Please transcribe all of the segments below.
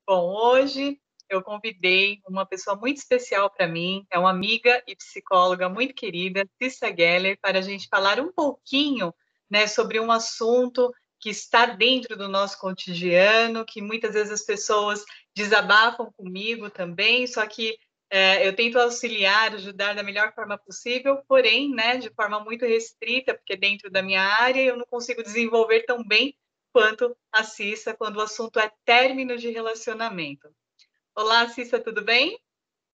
Bom, hoje eu convidei uma pessoa muito especial para mim, é uma amiga e psicóloga muito querida, Cissa Geller, para a gente falar um pouquinho, né, sobre um assunto que está dentro do nosso cotidiano, que muitas vezes as pessoas desabafam comigo também, só que eu tento auxiliar, ajudar da melhor forma possível, porém, né, de forma muito restrita, porque dentro da minha área eu não consigo desenvolver tão bem quanto a Cissa, quando o assunto é término de relacionamento. Olá, Cissa, tudo bem?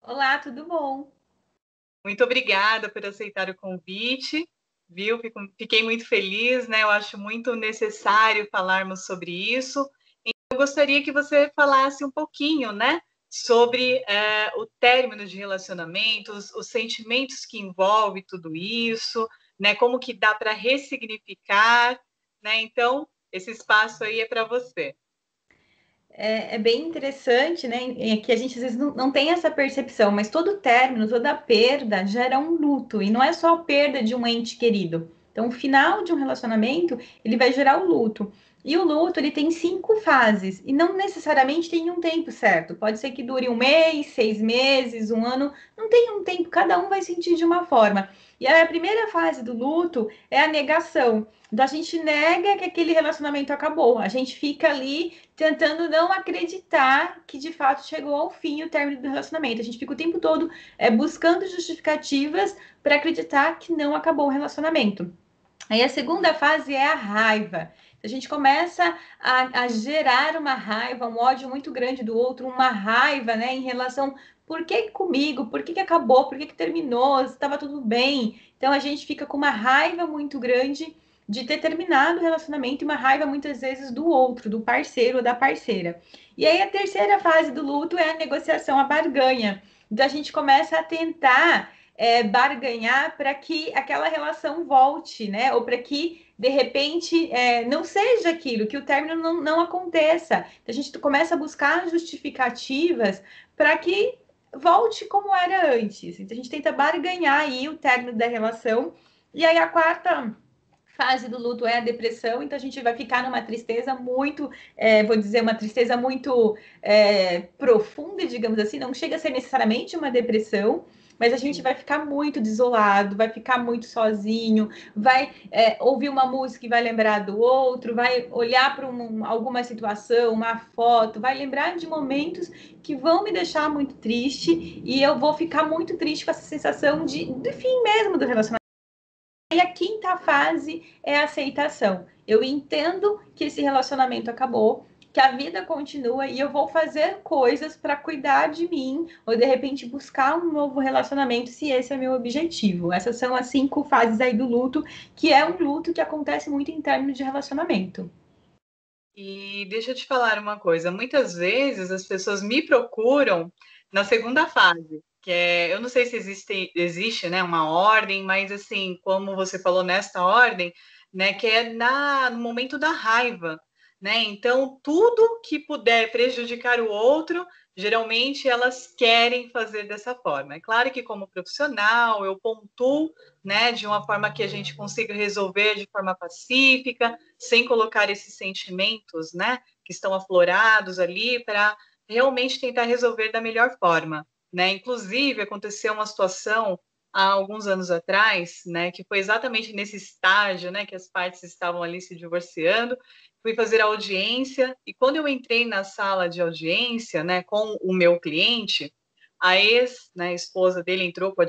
Olá, tudo bom? Muito obrigada por aceitar o convite, viu? Fiquei muito feliz, né? Eu acho muito necessário falarmos sobre isso. Eu gostaria que você falasse um pouquinho, né, sobre o término de relacionamentos, os sentimentos que envolve tudo isso, né? Como que dá para ressignificar, né? Então, esse espaço aí é para você. É bem interessante, né? Que a gente às vezes não tem essa percepção, mas todo término, toda perda gera um luto, e não é só a perda de um ente querido. Então, o final de um relacionamento, ele vai gerar o luto. E o luto, ele tem 5 fases, e não necessariamente tem um tempo certo. Pode ser que dure um mês, 6 meses, um ano, não tem um tempo, cada um vai sentir de uma forma. E aí, a primeira fase do luto é a negação. Então, a gente nega que aquele relacionamento acabou. A gente fica ali tentando não acreditar que de fato chegou ao fim o término do relacionamento. A gente fica o tempo todo buscando justificativas para acreditar que não acabou o relacionamento. Aí a segunda fase é a raiva. A gente começa a gerar uma raiva, um ódio muito grande do outro, uma raiva, né, em relação por que comigo, por que acabou, por que terminou, estava tudo bem. Então a gente fica com uma raiva muito grande de ter terminado o relacionamento e uma raiva muitas vezes do outro, do parceiro ou da parceira. E aí a terceira fase do luto é a negociação, a barganha. Então a gente começa a tentar barganhar para que aquela relação volte, né? Ou para que de repente não seja aquilo, que o término não aconteça. Então, a gente começa a buscar justificativas para que volte como era antes. Então a gente tenta barganhar aí o término da relação. E aí a quarta fase do luto é a depressão, então a gente vai ficar numa tristeza muito, vou dizer, uma tristeza muito profunda, digamos assim, não chega a ser necessariamente uma depressão, mas a gente Sim. vai ficar muito desolado, vai ficar muito sozinho, vai ouvir uma música e vai lembrar do outro, vai olhar para alguma situação, uma foto, vai lembrar de momentos que vão me deixar muito triste e eu vou ficar muito triste com essa sensação de fim mesmo do relacionamento. E a quinta fase é a aceitação. Eu entendo que esse relacionamento acabou, que a vida continua e eu vou fazer coisas para cuidar de mim ou de repente buscar um novo relacionamento, se esse é meu objetivo. Essas são as 5 fases aí do luto, que é um luto que acontece muito em términos de relacionamento. E deixa eu te falar uma coisa, muitas vezes as pessoas me procuram na segunda fase, que é, eu não sei se existe, né, uma ordem, mas assim, como você falou nesta ordem, né, que é no momento da raiva, né? Então, tudo que puder prejudicar o outro, geralmente elas querem fazer dessa forma. É claro que como profissional, eu pontuo, né, de uma forma que a gente consiga resolver de forma pacífica, sem colocar esses sentimentos, né, que estão aflorados ali, para realmente tentar resolver da melhor forma, né? Inclusive, aconteceu uma situação há alguns anos atrás, né, que foi exatamente nesse estágio, né, que as partes estavam ali se divorciando. Fui fazer a audiência e quando eu entrei na sala de audiência, né, com o meu cliente, a ex, né, a esposa dele entrou com a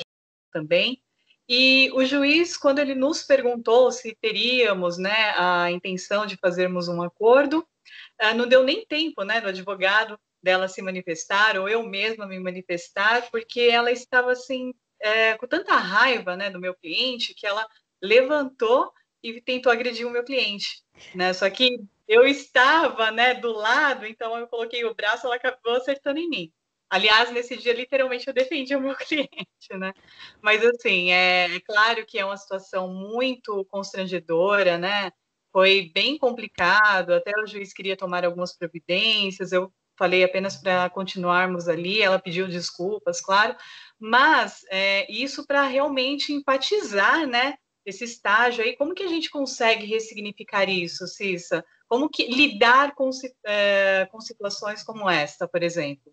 também. E o juiz, quando ele nos perguntou se teríamos, né, a intenção de fazermos um acordo, não deu nem tempo, né, do advogado dela se manifestar ou eu mesma me manifestar, porque ela estava assim com tanta raiva, né, do meu cliente que ela levantou e tentou agredir o meu cliente, né? Só que eu estava, né, do lado, então eu coloquei o braço, ela acabou acertando em mim. Aliás, nesse dia, literalmente, eu defendi o meu cliente, né? Mas, assim, é claro que é uma situação muito constrangedora, né? Foi bem complicado, até o juiz queria tomar algumas providências, eu falei apenas para continuarmos ali, ela pediu desculpas, claro, mas isso para realmente empatizar, né, esse estágio aí, como que a gente consegue ressignificar isso, Cissa? Como que lidar com situações como esta, por exemplo?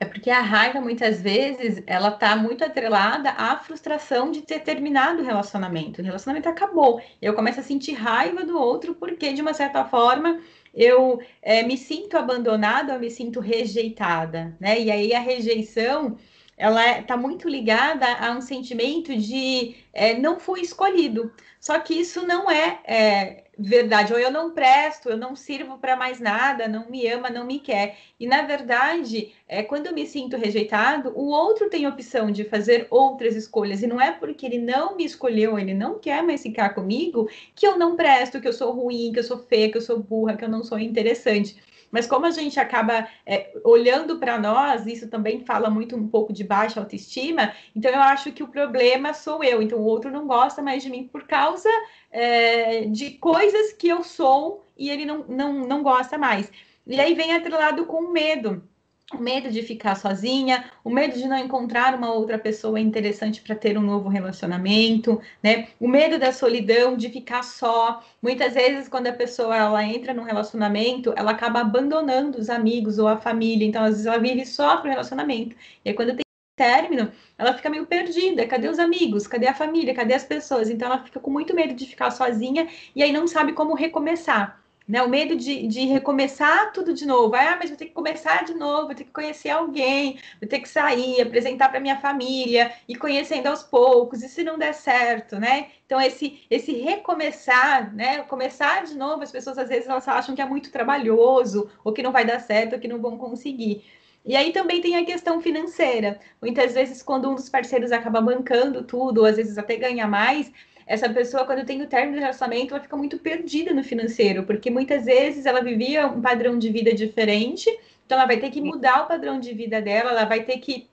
É porque a raiva, muitas vezes, ela tá muito atrelada à frustração de ter terminado o relacionamento. O relacionamento acabou. Eu começo a sentir raiva do outro porque, de uma certa forma, eu me sinto abandonada, eu me sinto rejeitada, né? E aí a rejeição, ela tá muito ligada a um sentimento de não fui escolhido. Só que isso não é verdade. Ou eu não presto, eu não sirvo para mais nada, não me ama, não me quer. E, na verdade, quando eu me sinto rejeitado, o outro tem opção de fazer outras escolhas. E não é porque ele não me escolheu, ele não quer mais ficar comigo, que eu não presto, que eu sou ruim, que eu sou feia, que eu sou burra, que eu não sou interessante. Mas como a gente acaba olhando para nós, isso também fala muito um pouco de baixa autoestima, então eu acho que o problema sou eu. Então o outro não gosta mais de mim por causa de coisas que eu sou e ele não gosta mais. E aí vem atrelado com o medo. O medo de ficar sozinha, o medo de não encontrar uma outra pessoa interessante para ter um novo relacionamento, né? O medo da solidão, de ficar só. Muitas vezes, quando a pessoa ela entra num relacionamento, ela acaba abandonando os amigos ou a família. Então, às vezes, ela vive só para o relacionamento. E aí, quando tem término, ela fica meio perdida. Cadê os amigos? Cadê a família? Cadê as pessoas? Então, ela fica com muito medo de ficar sozinha e aí não sabe como recomeçar. Né, o medo de recomeçar tudo de novo. Mas vou ter que começar de novo, vou ter que conhecer alguém, vou ter que sair, apresentar para minha família, e conhecendo aos poucos, e se não der certo, né? Então, esse recomeçar, né? Começar de novo, as pessoas às vezes elas acham que é muito trabalhoso, ou que não vai dar certo, ou que não vão conseguir. E aí também tem a questão financeira. Muitas vezes, quando um dos parceiros acaba bancando tudo, ou às vezes até ganha mais, essa pessoa, quando tem o término do relacionamento, ela fica muito perdida no financeiro, porque muitas vezes ela vivia um padrão de vida diferente, então ela vai ter que mudar o padrão de vida dela, ela vai ter que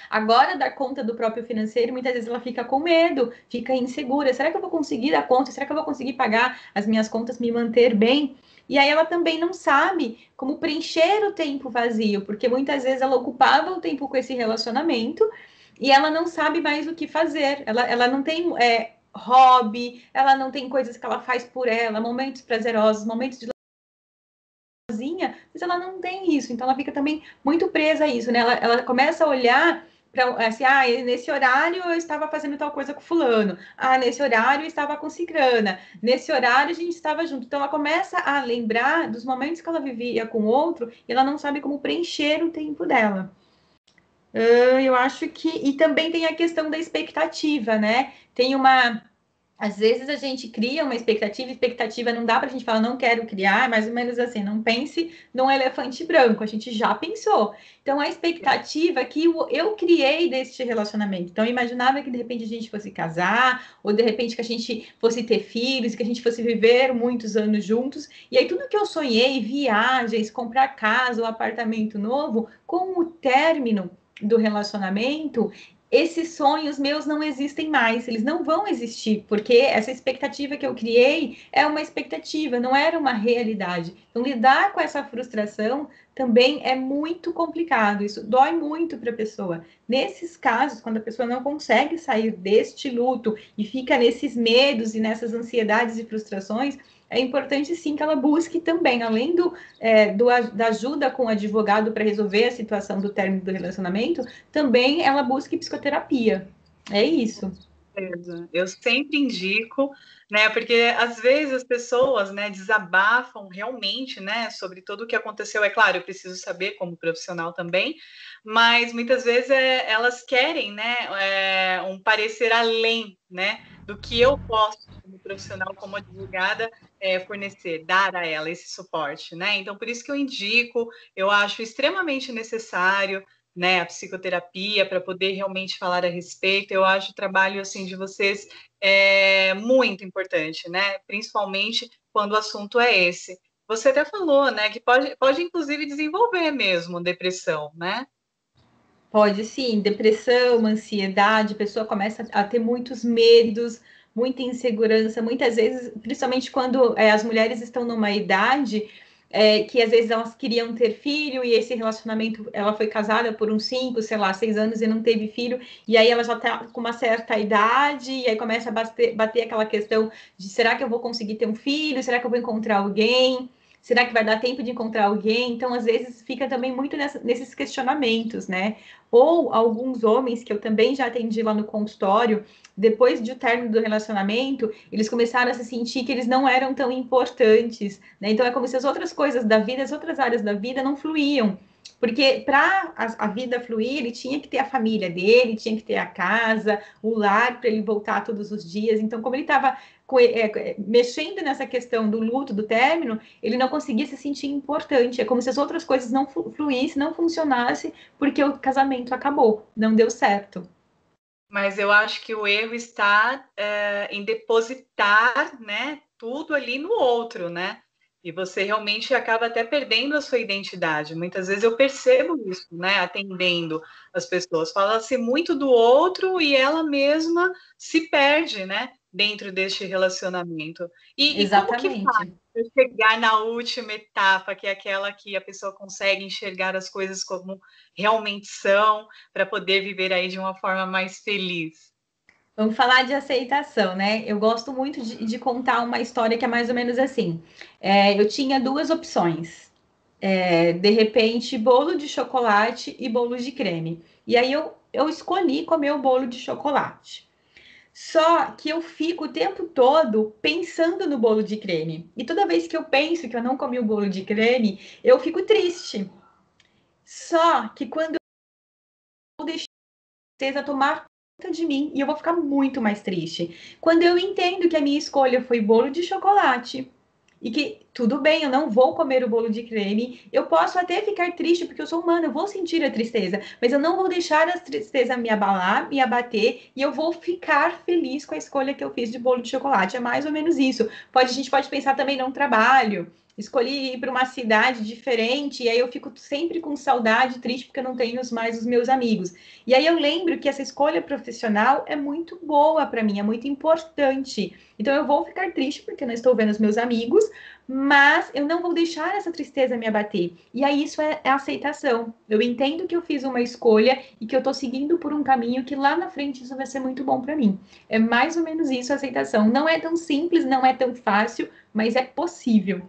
agora dar conta do próprio financeiro, muitas vezes ela fica com medo, fica insegura. Será que eu vou conseguir dar conta? Será que eu vou conseguir pagar as minhas contas, me manter bem? E aí ela também não sabe como preencher o tempo vazio, porque muitas vezes ela ocupava o tempo com esse relacionamento e ela não sabe mais o que fazer. Ela não tem hobby, ela não tem coisas que ela faz por ela, momentos prazerosos, momentos de sozinha, mas ela não tem isso, então ela fica também muito presa a isso, né? Ela começa a olhar para assim, nesse horário eu estava fazendo tal coisa com fulano, nesse horário eu estava com cicrana, nesse horário a gente estava junto. Então ela começa a lembrar dos momentos que ela vivia com o outro e ela não sabe como preencher o tempo dela. Eu acho que. E também tem a questão da expectativa, né? Tem uma. Às vezes a gente cria uma expectativa não dá para a gente falar, não quero criar, mais ou menos assim, não pense num elefante branco, a gente já pensou. Então, a expectativa que eu criei deste relacionamento. Então, eu imaginava que de repente a gente fosse casar, ou de repente que a gente fosse ter filhos, que a gente fosse viver muitos anos juntos. E aí, tudo que eu sonhei, viagens, comprar casa ou apartamento novo, com o término do relacionamento, esses sonhos meus não existem mais, eles não vão existir, porque essa expectativa que eu criei é uma expectativa, não era uma realidade. Então, lidar com essa frustração também é muito complicado, isso dói muito para a pessoa. Nesses casos, quando a pessoa não consegue sair deste luto e fica nesses medos e nessas ansiedades e frustrações, é importante sim que ela busque também, além da ajuda com o advogado para resolver a situação do término do relacionamento, também ela busque psicoterapia. É isso. Eu sempre indico, né? Porque às vezes as pessoas, né, desabafam realmente, né, sobre tudo o que aconteceu. É claro, eu preciso saber como profissional também, mas muitas vezes elas querem, né, um parecer além, né, do que eu posso como profissional, como advogada, fornecer, dar a ela esse suporte, né? Então, por isso que eu indico, eu acho extremamente necessário, né, a psicoterapia para poder realmente falar a respeito. Eu acho o trabalho assim de vocês muito importante, né? Principalmente quando o assunto é esse. Você até falou, né, que pode inclusive desenvolver mesmo depressão, né? Pode sim, depressão, ansiedade, a pessoa começa a ter muitos medos, muita insegurança, muitas vezes, principalmente quando as mulheres estão numa idade que às vezes elas queriam ter filho e esse relacionamento, ela foi casada por uns 5, sei lá, 6 anos e não teve filho, e aí ela já está com uma certa idade, e aí começa a bater aquela questão de será que eu vou conseguir ter um filho? Será que eu vou encontrar alguém? Será que vai dar tempo de encontrar alguém? Então, às vezes, fica também muito nesses questionamentos, né? Ou alguns homens que eu também já atendi lá no consultório, depois do término do relacionamento, eles começaram a se sentir que eles não eram tão importantes, né? Então, é como se as outras coisas da vida, as outras áreas da vida não fluíam. Porque para a vida fluir, ele tinha que ter a família dele, tinha que ter a casa, o lar para ele voltar todos os dias. Então, como ele estava mexendo nessa questão do luto, do término, ele não conseguia se sentir importante. É como se as outras coisas não fluíssem, não funcionassem, porque o casamento acabou, não deu certo. Mas eu acho que o erro está em depositar, né, tudo ali no outro, né? E você realmente acaba até perdendo a sua identidade. Muitas vezes eu percebo isso, né? Atendendo as pessoas. Fala-se muito do outro e ela mesma se perde, né? Dentro deste relacionamento. E como que faz Exatamente. para chegar na última etapa, que é aquela que a pessoa consegue enxergar as coisas como realmente são, para poder viver aí de uma forma mais feliz? Vamos falar de aceitação, né? Eu gosto muito de contar uma história que é mais ou menos assim. Eu tinha duas opções. De repente, bolo de chocolate e bolo de creme. E aí eu escolhi comer o bolo de chocolate. Só que eu fico o tempo todo pensando no bolo de creme. E toda vez que eu penso que eu não comi o bolo de creme, eu fico triste. Só que quando eu deixo a tristeza tomar conta de mim, e eu vou ficar muito mais triste. Quando eu entendo que a minha escolha foi bolo de chocolate, e que tudo bem, eu não vou comer o bolo de creme, eu posso até ficar triste porque eu sou humana, eu vou sentir a tristeza, mas eu não vou deixar a tristeza me abalar, me abater e eu vou ficar feliz com a escolha que eu fiz de bolo de chocolate. É mais ou menos isso. A gente pode pensar também num trabalho. Escolhi ir para uma cidade diferente e aí eu fico sempre com saudade, triste porque eu não tenho mais os meus amigos. E aí eu lembro que essa escolha profissional é muito boa para mim, é muito importante. Então eu vou ficar triste porque não estou vendo os meus amigos, mas eu não vou deixar essa tristeza me abater. E aí isso é aceitação. Eu entendo que eu fiz uma escolha e que eu estou seguindo por um caminho que lá na frente isso vai ser muito bom para mim. É mais ou menos isso a aceitação. Não é tão simples, não é tão fácil, mas é possível.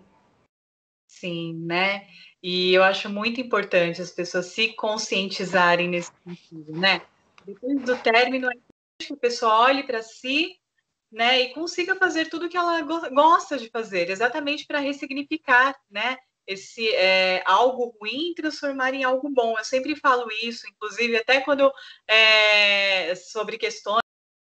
Sim, né? E eu acho muito importante as pessoas se conscientizarem nesse sentido, né? Depois do término, é que a pessoa olhe para si, né, e consiga fazer tudo que ela gosta de fazer, exatamente para ressignificar, né, esse algo ruim transformar em algo bom. Eu sempre falo isso, inclusive até quando sobre questões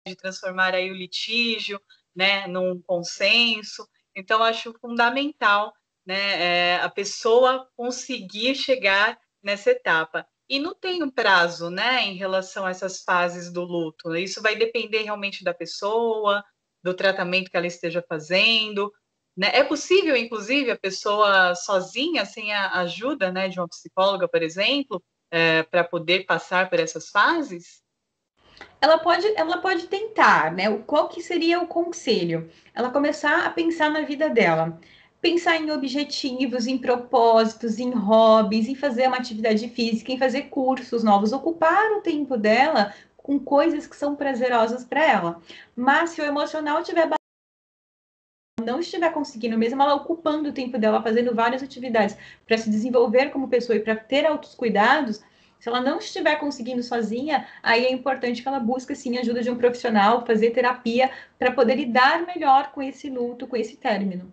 de transformar aí o litígio, né, num consenso. Então acho fundamental, né, a pessoa conseguir chegar nessa etapa. E não tem um prazo, né, em relação a essas fases do luto. Isso vai depender realmente da pessoa, do tratamento que ela esteja fazendo, né? É possível, inclusive, a pessoa sozinha, sem a ajuda, né, de uma psicóloga, por exemplo, para poder passar por essas fases? Ela pode tentar, né? Qual que seria o conselho? Ela começar a pensar na vida dela. Pensar em objetivos, em propósitos, em hobbies, em fazer uma atividade física, em fazer cursos novos, ocupar o tempo dela com coisas que são prazerosas para ela. Mas se o emocional não estiver conseguindo, mesmo ela ocupando o tempo dela, fazendo várias atividades para se desenvolver como pessoa e para ter autos cuidados, se ela não estiver conseguindo sozinha, aí é importante que ela busque sim a ajuda de um profissional, fazer terapia para poder lidar melhor com esse luto, com esse término.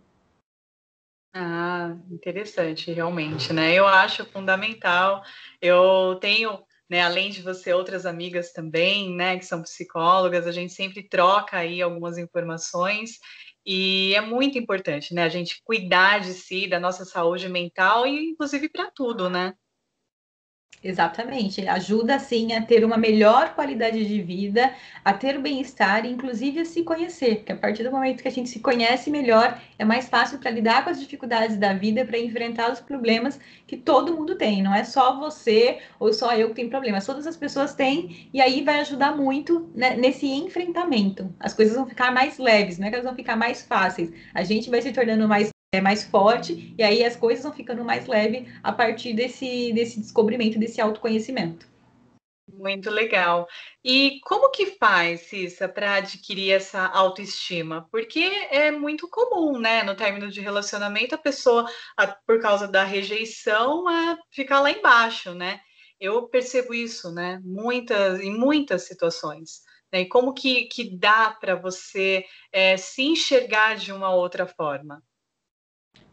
Ah, interessante, realmente, né? Eu acho fundamental. Eu tenho, né, além de você, outras amigas também, né, que são psicólogas, a gente sempre troca aí algumas informações e é muito importante, né, a gente cuidar de si, da nossa saúde mental e inclusive para tudo, né? Exatamente, ajuda sim a ter uma melhor qualidade de vida, a ter bem-estar e inclusive a se conhecer, porque a partir do momento que a gente se conhece melhor, é mais fácil para lidar com as dificuldades da vida, para enfrentar os problemas que todo mundo tem, não é só você ou só eu que tem problemas, todas as pessoas têm e aí vai ajudar muito, né, nesse enfrentamento. As coisas vão ficar mais leves, não é que elas vão ficar mais fáceis. A gente vai se tornando mais mais forte, e aí as coisas vão ficando mais leves a partir desse descobrimento, desse autoconhecimento. Muito legal. E como que faz, Cissa, para adquirir essa autoestima? Porque é muito comum, né, no término de relacionamento, a pessoa, por causa da rejeição, ficar lá embaixo, né? Eu percebo isso, né, em muitas situações. Né? E como que dá para você se enxergar de uma outra forma?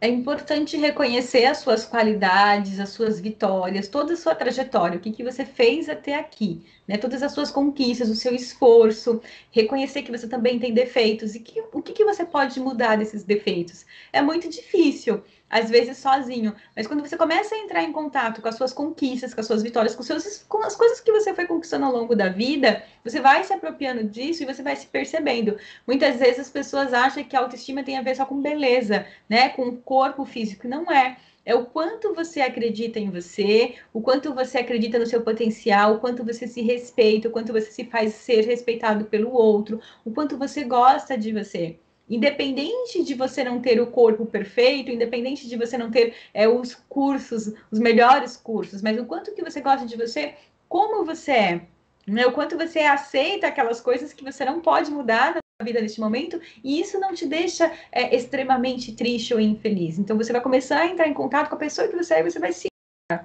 É importante reconhecer as suas qualidades, as suas vitórias, toda a sua trajetória, o que você fez até aqui, né? Todas as suas conquistas, o seu esforço, reconhecer que você também tem defeitos e o que você pode mudar desses defeitos. É muito difícil, às vezes sozinho, mas quando você começa a entrar em contato com as suas conquistas, com as suas vitórias, com as coisas que você foi conquistando ao longo da vida, você vai se apropriando disso e você vai se percebendo. Muitas vezes as pessoas acham que a autoestima tem a ver só com beleza, né, com o corpo físico. Não é. É o quanto você acredita em você, o quanto você acredita no seu potencial, o quanto você se respeita, o quanto você se faz ser respeitado pelo outro, o quanto você gosta de você. Independente de você não ter o corpo perfeito, independente de você não ter os cursos, os melhores cursos, mas o quanto que você gosta de você, como você é, né? O quanto você aceita aquelas coisas que você não pode mudar na vida neste momento, e isso não te deixa extremamente triste ou infeliz. Então você vai começar a entrar em contato com a pessoa que você é e você vai se. Mais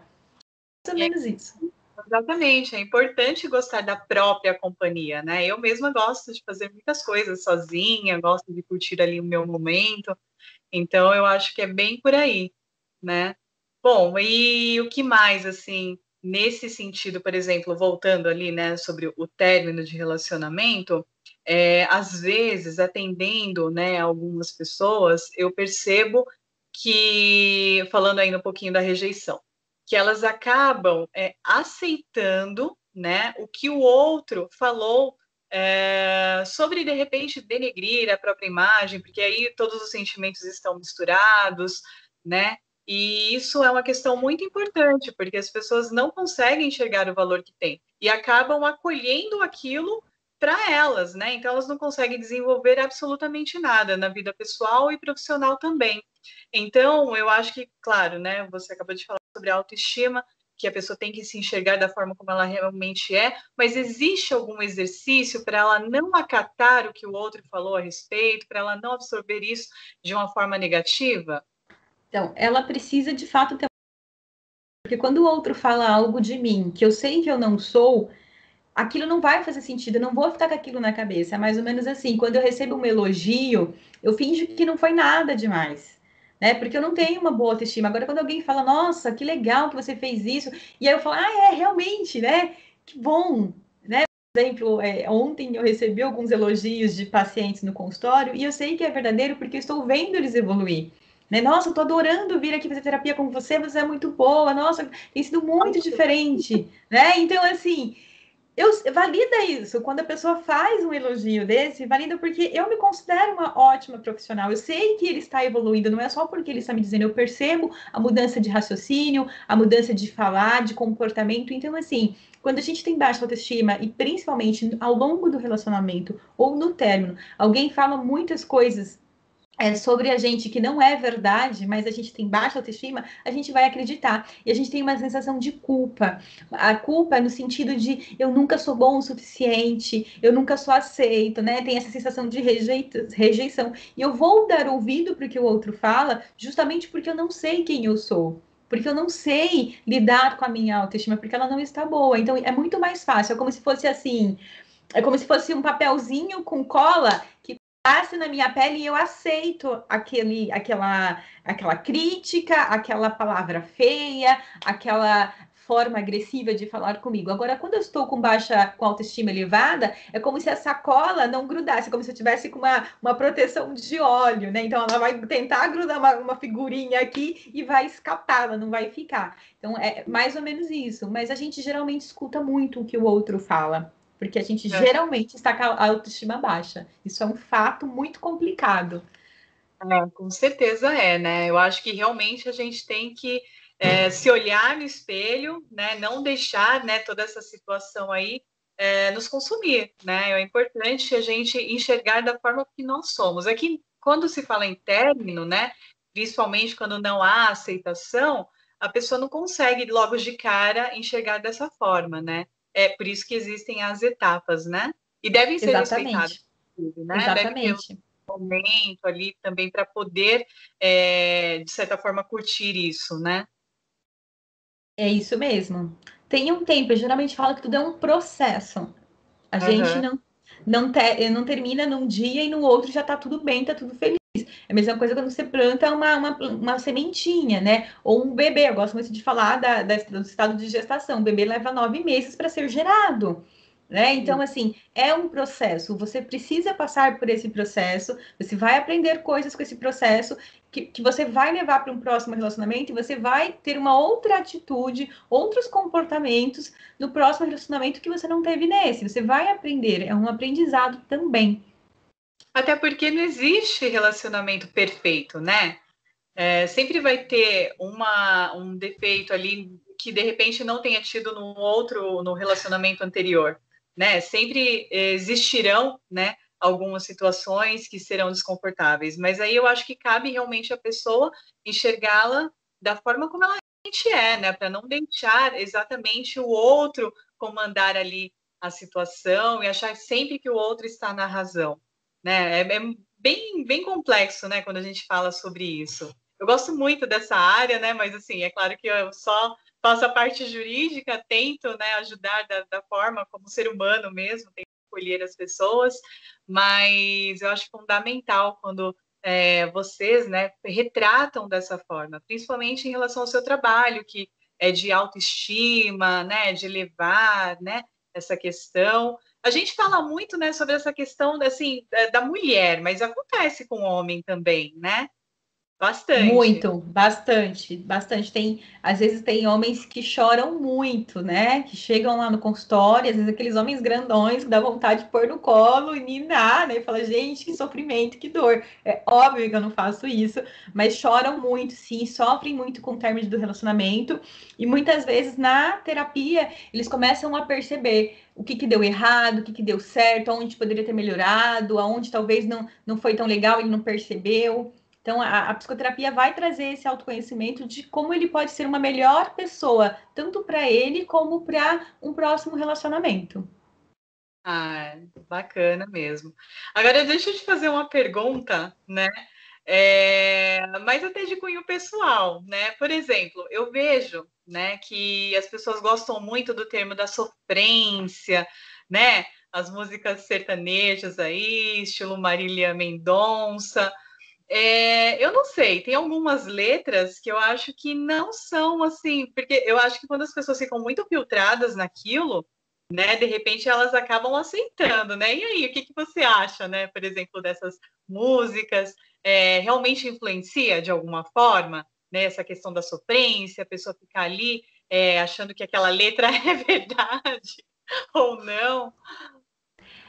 ou menos isso. Exatamente, é importante gostar da própria companhia, né? Eu mesma gosto de fazer muitas coisas sozinha, gosto de curtir ali o meu momento, então eu acho que é bem por aí, né? Bom, e o que mais, assim, nesse sentido, por exemplo, voltando ali, né, sobre o término de relacionamento, às vezes, atendendo, né, algumas pessoas, eu percebo que, falando ainda um pouquinho da rejeição, que elas acabam aceitando, né, o que o outro falou sobre, de repente, denegrir a própria imagem, porque aí todos os sentimentos estão misturados, né? E isso é uma questão muito importante, porque as pessoas não conseguem enxergar o valor que tem e acabam acolhendo aquilo para elas, né? Então elas não conseguem desenvolver absolutamente nada na vida pessoal e profissional também. Então, eu acho que, claro, né, você acabou de falar sobre autoestima, que a pessoa tem que se enxergar da forma como ela realmente é, mas existe algum exercício para ela não acatar o que o outro falou a respeito, para ela não absorver isso de uma forma negativa? Então, ela precisa de fato ter. Porque quando o outro fala algo de mim que eu sei que eu não sou, aquilo não vai fazer sentido, eu não vou ficar com aquilo na cabeça. É mais ou menos assim, quando eu recebo um elogio, eu finjo que não foi nada demais. Né? Porque eu não tenho uma boa autoestima. Agora, quando alguém fala, nossa, que legal que você fez isso, e aí eu falo, realmente, né? Que bom, né? Por exemplo, ontem eu recebi alguns elogios de pacientes no consultório e eu sei que é verdadeiro porque eu estou vendo eles evoluir. Né? Nossa, eu tô adorando vir aqui fazer terapia com você, você é muito boa, nossa, tem sido muito diferente, né? Então, assim, valida isso. Quando a pessoa faz um elogio desse, valida porque eu me considero uma ótima profissional. Eu sei que ele está evoluindo, não é só porque ele está me dizendo, eu percebo a mudança de raciocínio, a mudança de falar, de comportamento. Então, assim, quando a gente tem baixa autoestima, e principalmente ao longo do relacionamento ou no término, alguém fala muitas coisas sobre a gente que não é verdade, mas a gente tem baixa autoestima, a gente vai acreditar. E a gente tem uma sensação de culpa. A culpa é no sentido de eu nunca sou bom o suficiente, eu nunca sou aceito, né? Tem essa sensação de rejeição. E eu vou dar ouvido para o que o outro fala, justamente porque eu não sei quem eu sou. Porque eu não sei lidar com a minha autoestima, porque ela não está boa. Então é muito mais fácil. É como se fosse assim, é como se fosse um papelzinho com cola que passe na minha pele e eu aceito aquela crítica, aquela palavra feia, aquela forma agressiva de falar comigo. Agora, quando eu estou com autoestima elevada, é como se essa cola não grudasse, como se eu tivesse com uma proteção de óleo, né? Então ela vai tentar grudar uma figurinha aqui e vai escapar, ela não vai ficar. Então é mais ou menos isso. Mas a gente geralmente escuta muito o que o outro fala. Porque a gente geralmente está com a autoestima baixa. Isso é um fato muito complicado. Com certeza né? Eu acho que realmente a gente tem que se olhar no espelho, né? Não deixar, né, toda essa situação aí nos consumir, né? É importante a gente enxergar da forma que nós somos. Aqui, quando se fala em término, né? principalmente quando não há aceitação, a pessoa não consegue logo de cara enxergar dessa forma, né? É por isso que existem as etapas, né? E devem ser respeitadas, Exatamente, né? Deve ter um exatamente. momento ali também para poder, de certa forma, curtir isso, né? É isso mesmo. Tem um tempo, eu geralmente falo que tudo é um processo. A gente Uhum. não termina num dia e no outro já tá tudo bem, tá tudo feliz. É a mesma coisa quando você planta uma sementinha, né? Ou um bebê. Eu gosto muito de falar do estado de gestação. O bebê leva 9 meses para ser gerado. Né? Então, assim, é um processo. Você precisa passar por esse processo, você vai aprender coisas com esse processo que você vai levar para um próximo relacionamento e você vai ter uma outra atitude, outros comportamentos no próximo relacionamento que você não teve nesse. Você vai aprender, é um aprendizado também. Até porque não existe relacionamento perfeito, né? Sempre vai ter um defeito ali que de repente não tenha tido no relacionamento anterior, né? Sempre existirão, né, algumas situações que serão desconfortáveis, mas aí eu acho que cabe realmente a pessoa enxergá-la da forma como ela realmente é, né, para não deixar exatamente o outro comandar ali a situação e achar sempre que o outro está na razão, né? É bem complexo, né, quando a gente fala sobre isso. Eu gosto muito dessa área, né? Mas assim, é claro que eu só faço a parte jurídica, tento, né, ajudar da forma como ser humano mesmo, tento acolher as pessoas, mas eu acho fundamental quando vocês, né, retratam dessa forma, principalmente em relação ao seu trabalho, que é de autoestima, né, de elevar, né, essa questão. A gente fala muito, né, sobre essa questão assim da mulher, mas acontece com o homem também, né? Bastante. Muito, bastante, bastante. Às vezes tem homens que choram muito, né? Que chegam lá no consultório, às vezes aqueles homens grandões que dá vontade de pôr no colo e ninar, né? E fala, gente, que sofrimento, que dor. É óbvio que eu não faço isso, mas choram muito, sim, sofrem muito com o término do relacionamento. E muitas vezes na terapia eles começam a perceber o que deu errado, o que deu certo, onde poderia ter melhorado, aonde talvez não foi tão legal, ele não percebeu. Então, a psicoterapia vai trazer esse autoconhecimento de como ele pode ser uma melhor pessoa, tanto para ele como para um próximo relacionamento. Ah, bacana mesmo. Agora, deixa eu te fazer uma pergunta, né? Mas até de cunho pessoal, né? Por exemplo, eu vejo, né, que as pessoas gostam muito do termo da sofrência, né? As músicas sertanejas aí, estilo Marília Mendonça. Eu não sei, tem algumas letras que eu acho que não são assim, porque eu acho que quando as pessoas ficam muito filtradas naquilo, né, de repente elas acabam aceitando, né? E aí, o que você acha, né, por exemplo, dessas músicas? Realmente influencia de alguma forma, né, essa questão da sofrência, a pessoa ficar ali achando que aquela letra é verdade ou não?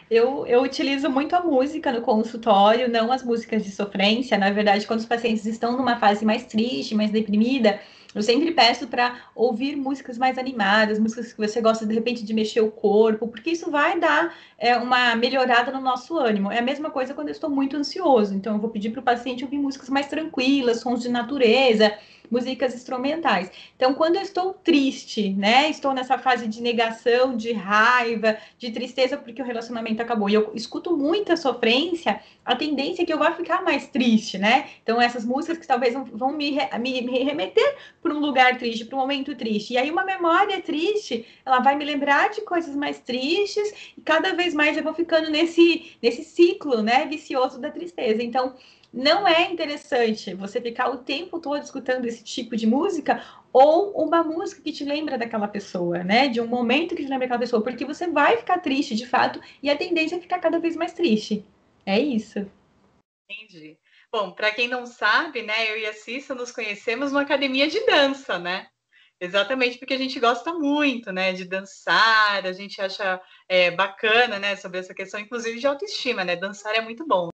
Eu utilizo muito a música no consultório, não as músicas de sofrência. Na verdade, quando os pacientes estão numa fase mais triste, mais deprimida, eu sempre peço para ouvir músicas mais animadas, músicas que você gosta de repente de mexer o corpo, porque isso vai dar uma melhorada no nosso ânimo. É a mesma coisa quando eu estou muito ansioso. Então, eu vou pedir para o paciente ouvir músicas mais tranquilas, sons de natureza, músicas instrumentais. Então, quando eu estou triste, né, estou nessa fase de negação, de raiva, de tristeza porque o relacionamento acabou, e eu escuto muita sofrência, a tendência é que eu vá ficar mais triste, né? Então, essas músicas que talvez vão me remeter para um lugar triste, para um momento triste. E aí, uma memória triste, ela vai me lembrar de coisas mais tristes, e cada vez mais eu vou ficando nesse ciclo, né, vicioso da tristeza. Então, não é interessante você ficar o tempo todo escutando esse tipo de música ou uma música que te lembra daquela pessoa, né? De um momento que te lembra daquela pessoa, porque você vai ficar triste de fato e a tendência é ficar cada vez mais triste. É isso. Entendi. Bom, para quem não sabe, né, eu e a Cissa nos conhecemos numa academia de dança, né? Exatamente porque a gente gosta muito, né, de dançar, a gente acha bacana, né, sobre essa questão, inclusive de autoestima, né? Dançar é muito bom.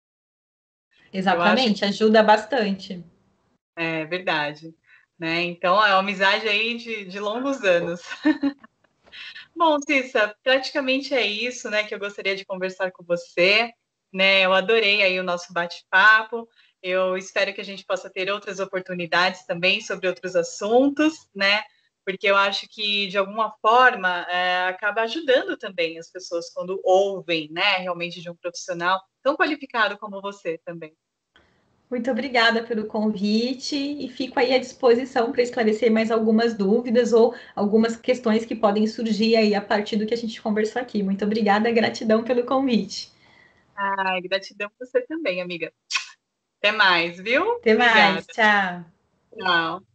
Eu acho que Exatamente, ajuda bastante. é verdade, né? Então é uma amizade aí de longos anos. Bom, Cissa, praticamente é isso, né, que eu gostaria de conversar com você, né? Eu adorei aí o nosso bate-papo. Eu espero que a gente possa ter outras oportunidades também sobre outros assuntos, né? Porque eu acho que, de alguma forma, acaba ajudando também as pessoas quando ouvem, né, realmente de um profissional tão qualificado como você também. Muito obrigada pelo convite e fico aí à disposição para esclarecer mais algumas dúvidas ou algumas questões que podem surgir aí a partir do que a gente conversou aqui. Muito obrigada, gratidão pelo convite. Ai, gratidão você também, amiga. Até mais, viu? Até mais, Obrigada. tchau. Tchau.